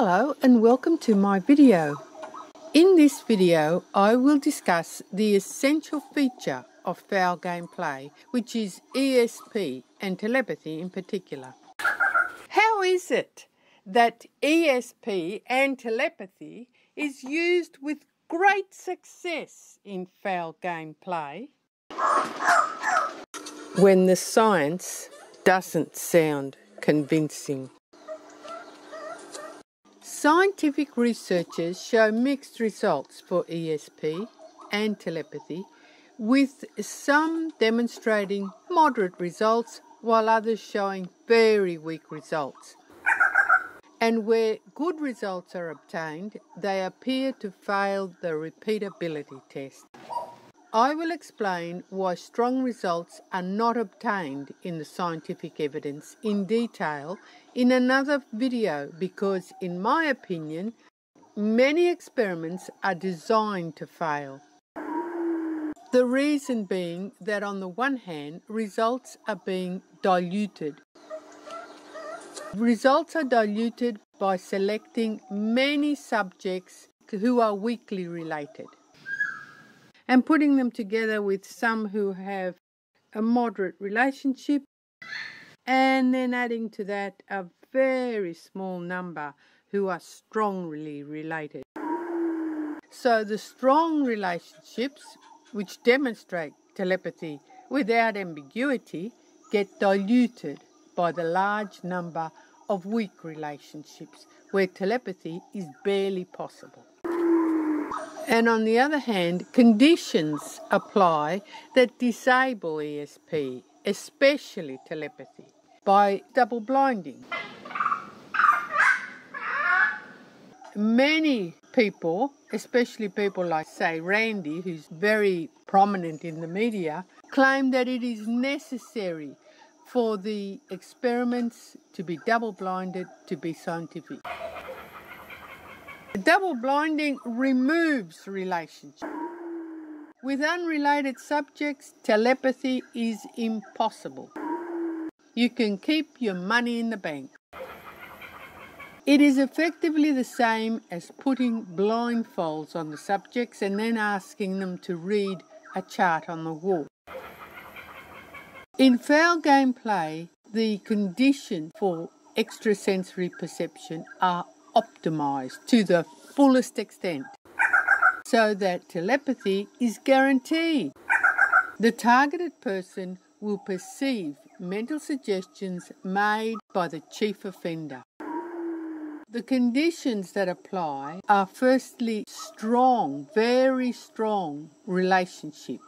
Hello and welcome to my video. In this video I will discuss the essential feature of foul gameplay, which is ESP and telepathy in particular. How is it that ESP and telepathy is used with great success in foul gameplay when the science doesn't sound convincing? Scientific researchers show mixed results for ESP and telepathy, with some demonstrating moderate results while others showing very weak results. And where good results are obtained, they appear to fail the repeatability test. I will explain why strong results are not obtained in the scientific evidence in detail in another video, because in my opinion, many experiments are designed to fail. The reason being that on the one hand, results are being diluted. Results are diluted by selecting many subjects who are weakly related and putting them together with some who have a moderate relationship, and then adding to that a very small number who are strongly related. So the strong relationships, which demonstrate telepathy without ambiguity, get diluted by the large number of weak relationships where telepathy is barely possible. And on the other hand, conditions apply that disable ESP, especially telepathy, by double blinding. Many people, especially people like, say, Randy, who's very prominent in the media, claim that it is necessary for the experiments to be double blinded to be scientific. Double blinding removes relationship. With unrelated subjects, telepathy is impossible. You can keep your money in the bank. It is effectively the same as putting blindfolds on the subjects and then asking them to read a chart on the wall. In foul gameplay, the conditions for extrasensory perception are optimized to the fullest extent so that telepathy is guaranteed. The targeted person will perceive mental suggestions made by the chief offender. The conditions that apply are firstly strong, very strong relationship.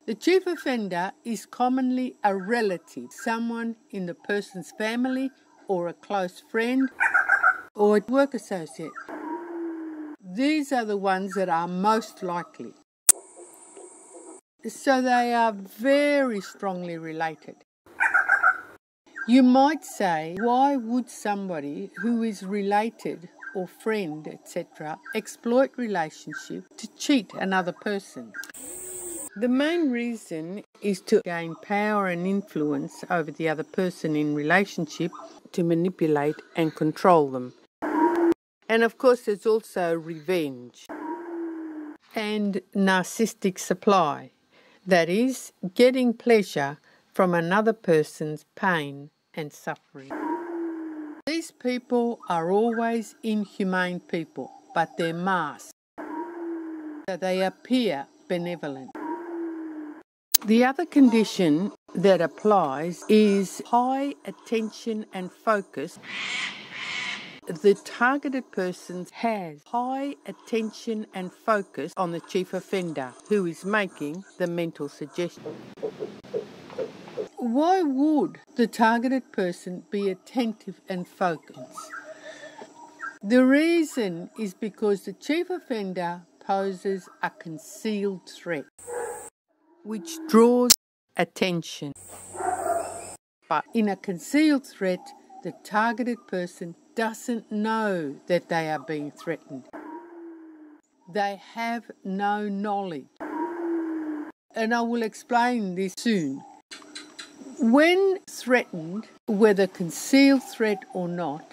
The chief offender is commonly a relative, someone in the person's family or a close friend or a work associate. These are the ones that are most likely. So they are very strongly related. You might say, why would somebody who is related or friend, etc., exploit relationship to cheat another person? The main reason is to gain power and influence over the other person in relationship, to manipulate and control them. And of course there's also revenge and narcissistic supply, that is, getting pleasure from another person's pain and suffering. These people are always inhumane people, but they're masked, so they appear benevolent. The other condition that applies is high attention and focus. The targeted person has high attention and focus on the chief offender who is making the mental suggestion. Why would the targeted person be attentive and focused? The reason is because the chief offender poses a concealed threat, which draws attention. But in a concealed threat, the targeted person doesn't know that they are being threatened. They have no knowledge. And I will explain this soon. When threatened, whether concealed threat or not,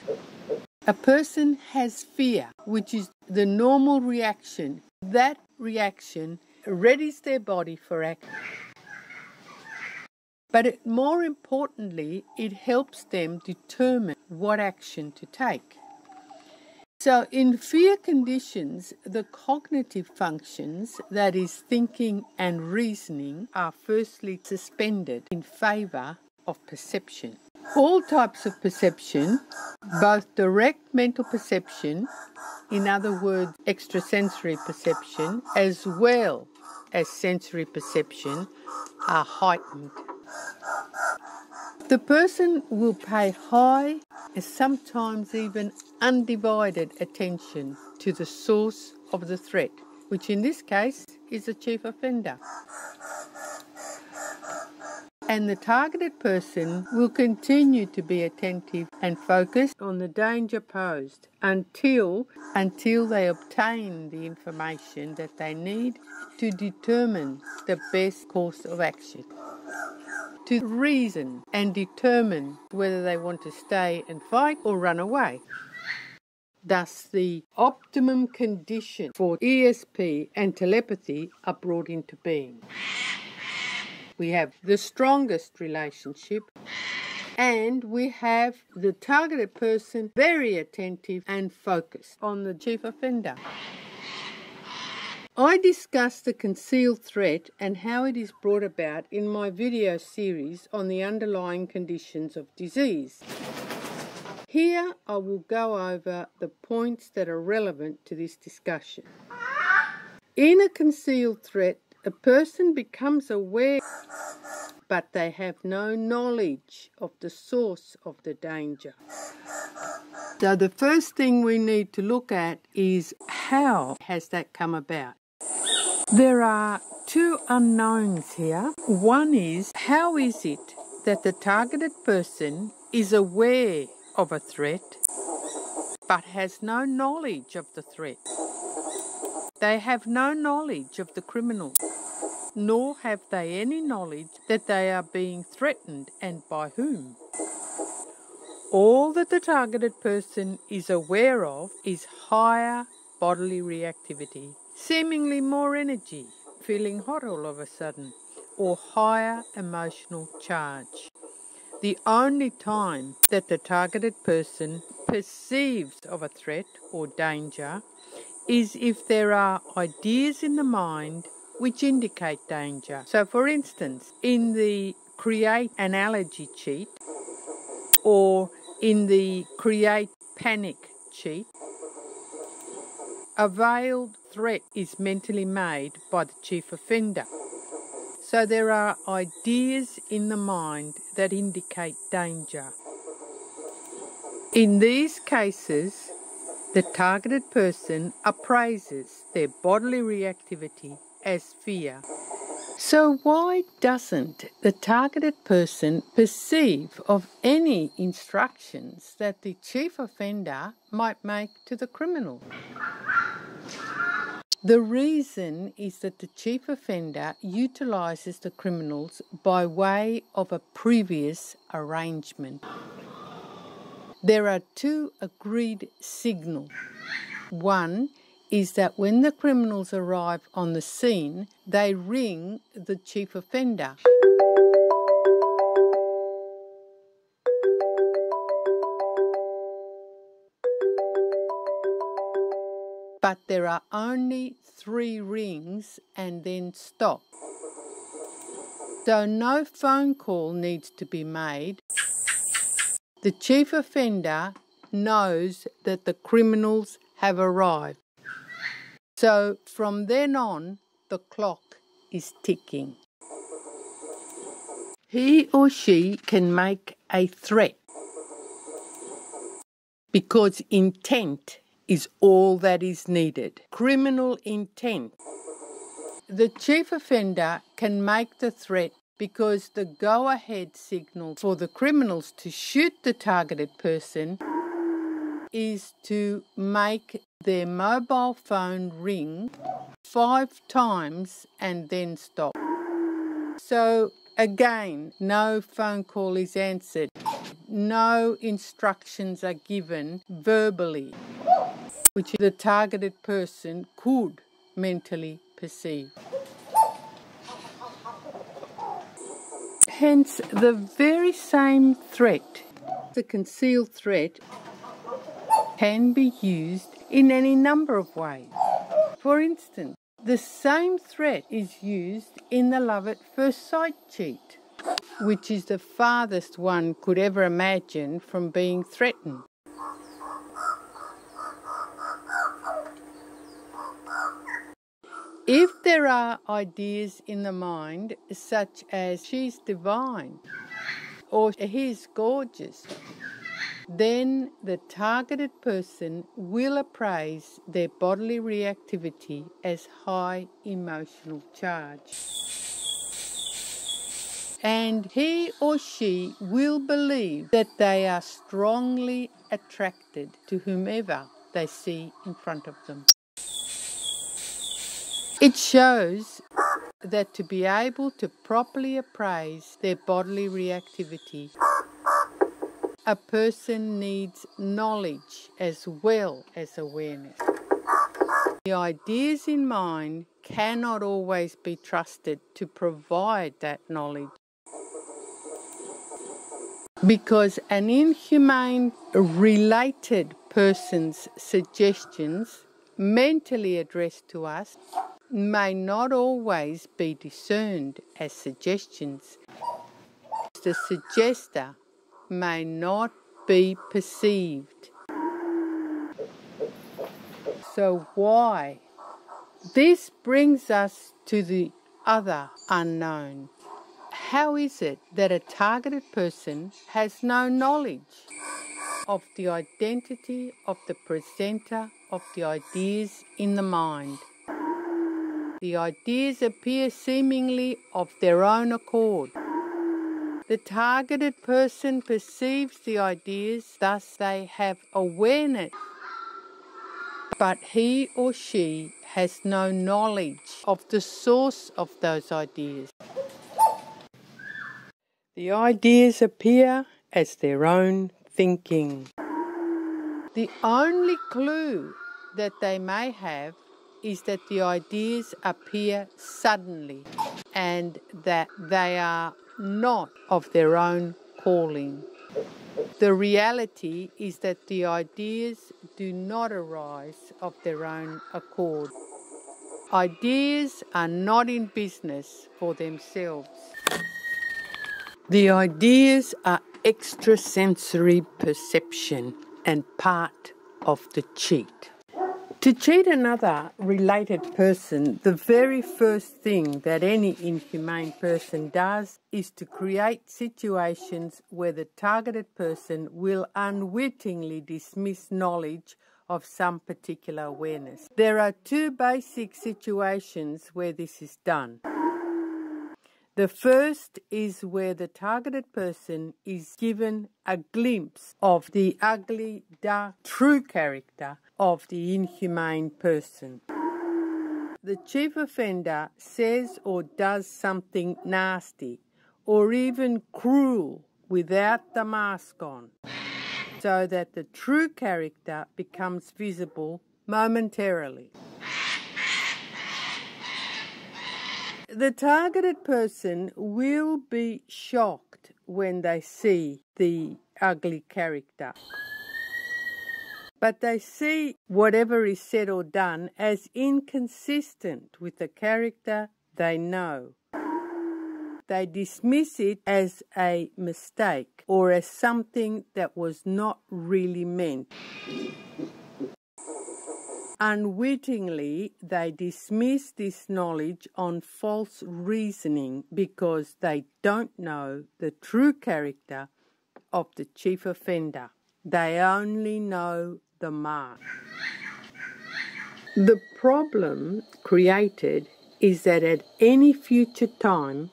A person has fear, which is the normal reaction. That reaction readies their body for action. But more importantly, it helps them determine what action to take. So in fear conditions, the cognitive functions, that is thinking and reasoning, are firstly suspended in favour of perception. All types of perception, both direct mental perception, in other words, extrasensory perception, as well as sensory perception, are heightened. The person will pay high and sometimes even undivided attention to the source of the threat, which in this case is the chief offender. And the targeted person will continue to be attentive and focused on the danger posed until they obtain the information that they need to determine the best course of action, to reason and determine whether they want to stay and fight or run away. Thus, the optimum condition for ESP and telepathy are brought into being. We have the strongest relationship, and we have the targeted person very attentive and focused on the chief offender. I discussed the concealed threat and how it is brought about in my video series on the underlying conditions of disease. Here I will go over the points that are relevant to this discussion. In a concealed threat, a person becomes aware, but they have no knowledge of the source of the danger. So the first thing we need to look at is how has that come about? There are two unknowns here. One is, how is it that the targeted person is aware of a threat but has no knowledge of the threat? They have no knowledge of the criminal, nor have they any knowledge that they are being threatened and by whom. All that the targeted person is aware of is higher bodily reactivity, seemingly more energy, feeling hot all of a sudden, or higher emotional charge. The only time that the targeted person perceives of a threat or danger is if there are ideas in the mind which indicate danger. So for instance, in the create analogy cheat or in the create panic cheat, a veiled threat is mentally made by the chief offender. So there are ideas in the mind that indicate danger. In these cases, the targeted person appraises their bodily reactivity as fear. So why doesn't the targeted person perceive of any instructions that the chief offender might make to the criminal? The reason is that the chief offender utilises the criminals by way of a previous arrangement. There are two agreed signals. One is that when the criminals arrive on the scene, they ring the chief offender. But there are only 3 rings and then stop. So no phone call needs to be made. The chief offender knows that the criminals have arrived. So from then on, the clock is ticking. He or she can make a threat because intent is all that is needed. Criminal intent. The chief offender can make the threat because the go-ahead signal for the criminals to shoot the targeted person is to make their mobile phone ring 5 times and then stop. So again, no phone call is answered. no instructions are given verbally, which the targeted person could mentally perceive. Hence, the very same threat, the concealed threat, can be used in any number of ways. For instance, the same threat is used in the love at first sight cheat, which is the farthest one could ever imagine from being threatened. If there are ideas in the mind such as she's divine or he's gorgeous, then the targeted person will appraise their bodily reactivity as high emotional charge. And he or she will believe that they are strongly attracted to whomever they see in front of them. It shows that to be able to properly appraise their bodily reactivity, a person needs knowledge as well as awareness. The ideas in mind cannot always be trusted to provide that knowledge, because an inhumane related person's suggestions mentally addressed to us may not always be discerned as suggestions. The suggester may not be perceived. So why? This brings us to the other unknown. How is it that a targeted person has no knowledge of the identity of the presenter of the ideas in the mind? The ideas appear seemingly of their own accord. The targeted person perceives the ideas, thus they have awareness, but he or she has no knowledge of the source of those ideas. The ideas appear as their own thinking. The only clue that they may have is that the ideas appear suddenly and that they are not of their own calling. The reality is that the ideas do not arise of their own accord. Ideas are not in business for themselves. The ideas are extrasensory perception and part of the cheat. To cheat another related person, the very first thing that any inhumane person does is to create situations where the targeted person will unwittingly dismiss knowledge of some particular awareness. There are two basic situations where this is done. The first is where the targeted person is given a glimpse of the ugly, dark, true character of the inhumane person. The chief offender says or does something nasty or even cruel without the mask on, so that the true character becomes visible momentarily. The targeted person will be shocked when they see the ugly character. But they see whatever is said or done as inconsistent with the character they know. They dismiss it as a mistake or as something that was not really meant. Unwittingly, they dismiss this knowledge on false reasoning because they don't know the true character of the chief offender. They only know the mark. The problem created is that at any future time,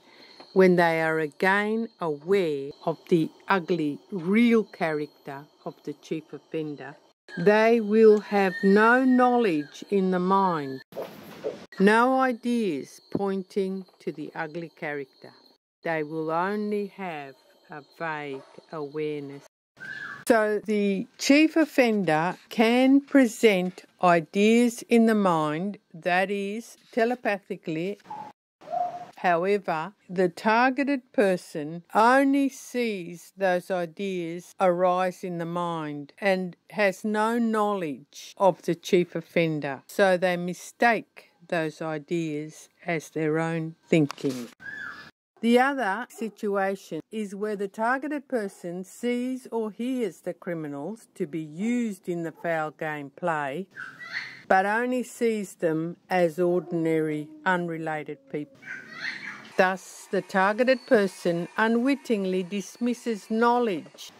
when they are again aware of the ugly, real character of the chief offender, they will have no knowledge in the mind, no ideas pointing to the ugly character. They will only have a vague awareness. So the chief offender can present ideas in the mind, that is, telepathically. However, the targeted person only sees those ideas arise in the mind and has no knowledge of the chief offender. So they mistake those ideas as their own thinking. The other situation is where the targeted person sees or hears the criminals to be used in the foul game play, but only sees them as ordinary, unrelated people. Thus, the targeted person unwittingly dismisses knowledge,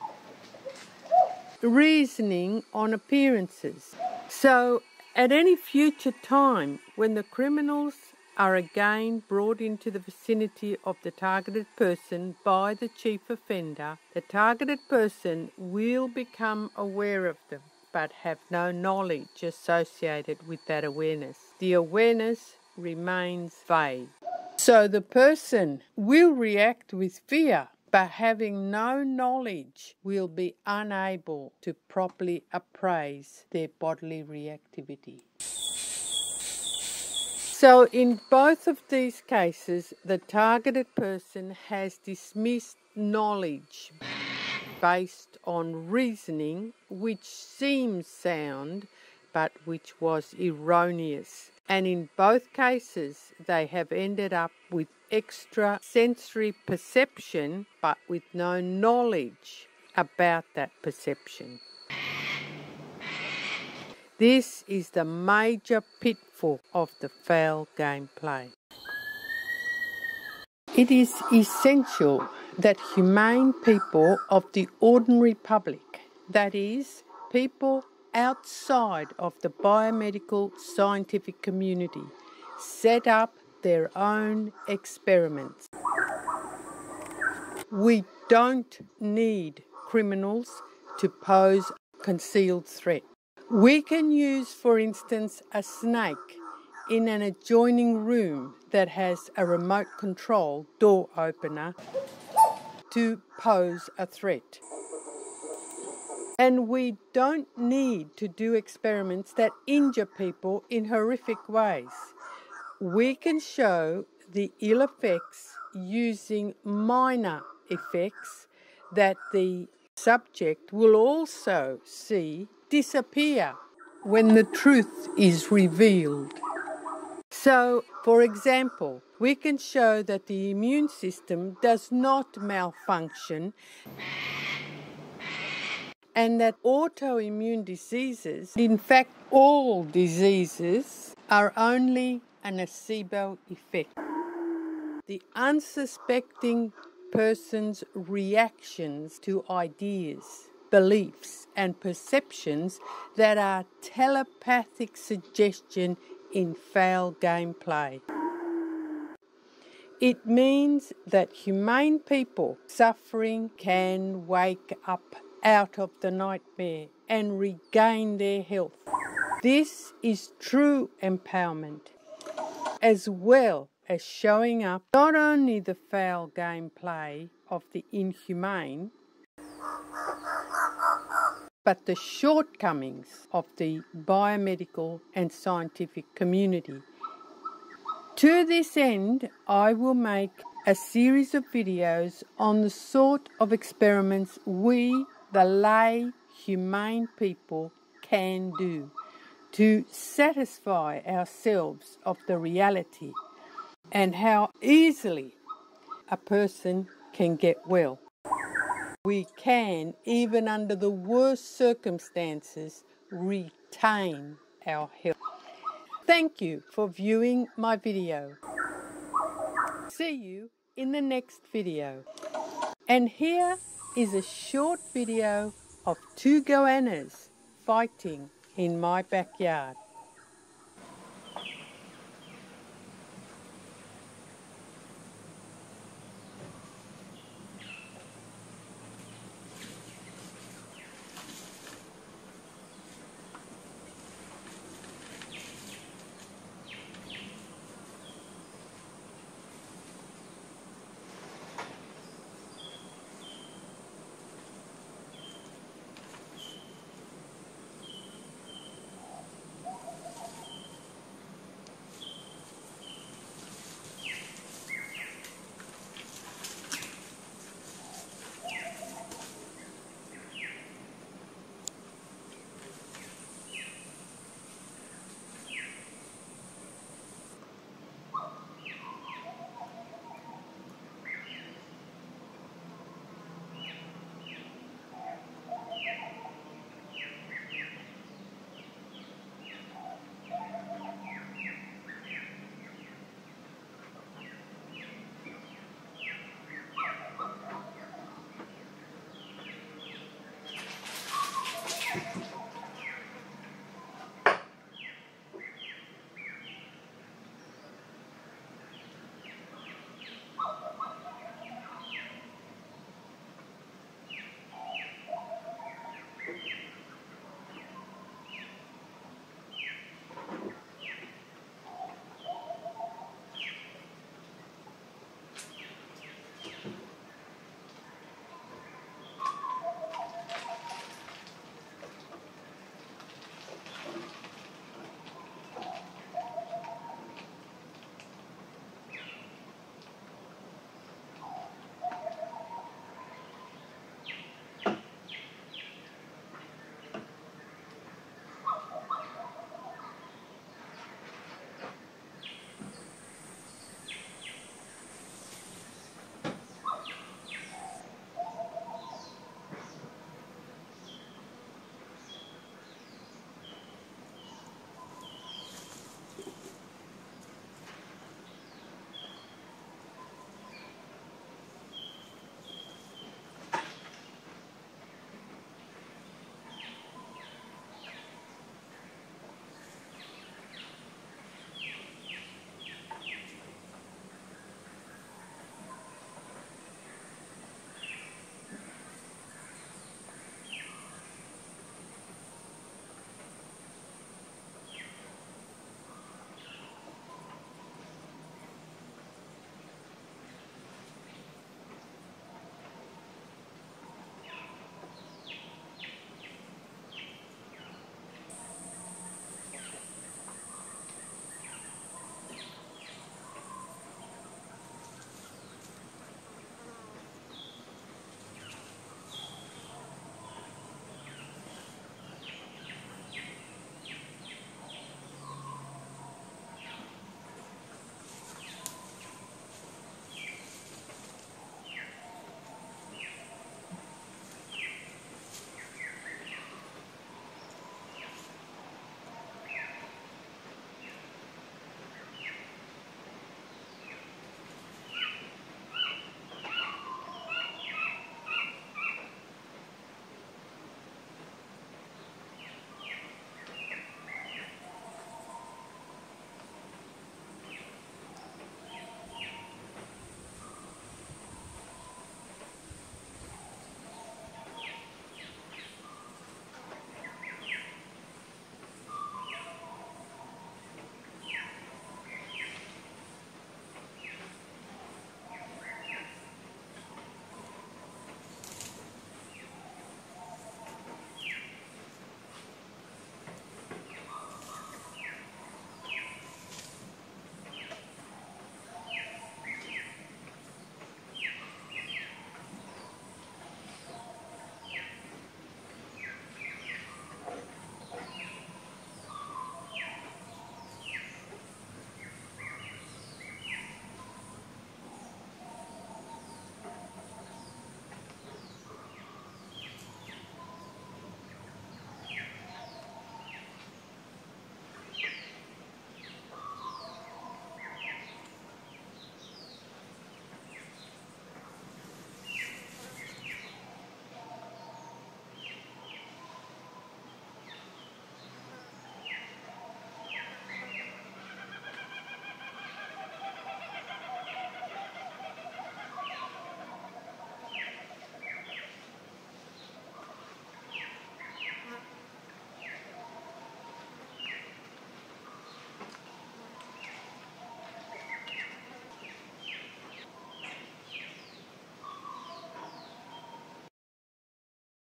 reasoning on appearances. So, at any future time, when the criminals are again brought into the vicinity of the targeted person by the chief offender, the targeted person will become aware of them, but have no knowledge associated with that awareness. The awareness remains vague. So the person will react with fear, but having no knowledge will be unable to properly appraise their bodily reactivity. So in both of these cases, the targeted person has dismissed knowledge based on reasoning which seems sound but which was erroneous. And in both cases, they have ended up with extra sensory perception but with no knowledge about that perception. This is the major pitfall of the foul game play. It is essential that humane people of the ordinary public, that is, people outside of the biomedical scientific community, set up their own experiments. We don't need criminals to pose a concealed threat. We can use, for instance, a snake in an adjoining room that has a remote control door opener to pose a threat. And we don't need to do experiments that injure people in horrific ways. We can show the ill effects using minor effects that the subject will also see disappear when the truth is revealed. So, for example, we can show that the immune system does not malfunction and that autoimmune diseases, in fact all diseases, are only a nocebo effect. The unsuspecting person's reactions to ideas, beliefs and perceptions that are telepathic suggestion in foul game play. It means that humane people suffering can wake up out of the nightmare and regain their health. This is true empowerment, as well as showing up not only the foul game play of the inhumane, but the shortcomings of the biomedical and scientific community. To this end, I will make a series of videos on the sort of experiments we, the lay, humane people, can do to satisfy ourselves of the reality and how easily a person can get well. We can, even under the worst circumstances, retain our health. Thank you for viewing my video. See you in the next video. And here is a short video of two goannas fighting in my backyard.